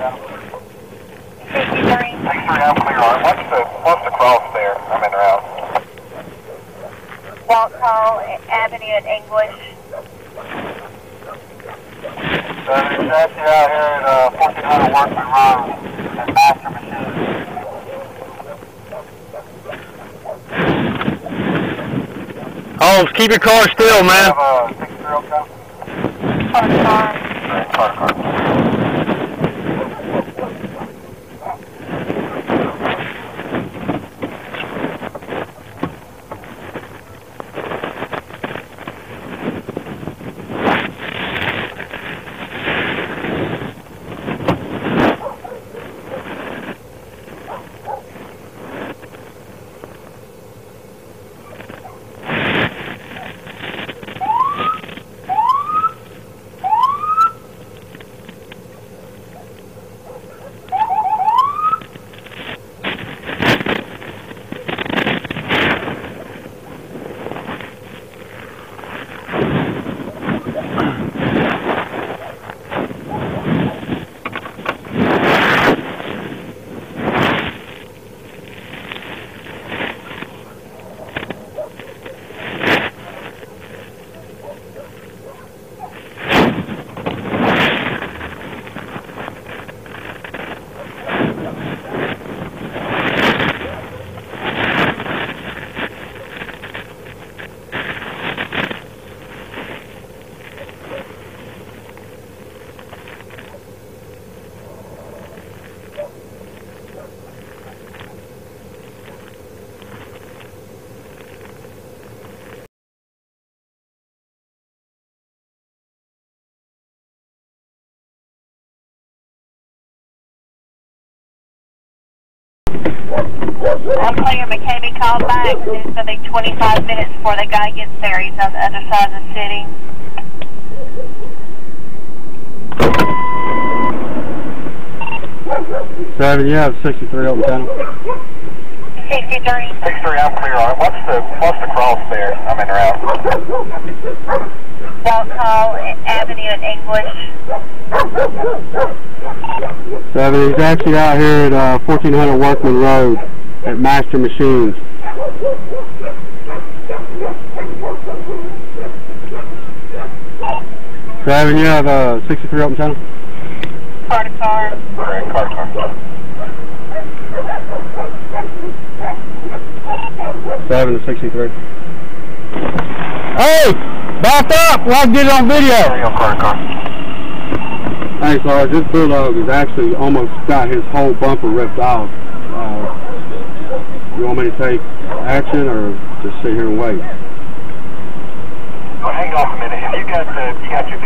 63, I'm clear on. What's the cross there? I'm in the route. Walthall Avenue at English. It's actually out here at 1400 Workman Road at Master Machine. Holmes, keep your car still, man. Have a 6-0 come? Car. Car. I'm clear. McKinney called back. It's going to be 25 minutes before the guy gets there. He's on the other side of the city. Seven, you have 63 open channel. 63. 63, I'm clear on it. What's the cross there? I'm in the route. Walthall Avenue at English. 7, he's actually out here at 1400 Workman Road at Master Machines. 7, you have 63 open channel. Car to car. Alright, car. 7 to 63. Hey! Back up! Well, I can get it on video! Car. Hey, Sarge, this bulldog has actually almost got his whole bumper ripped off. You want me to take action or just sit here and wait? Well, hang on a minute. If you got your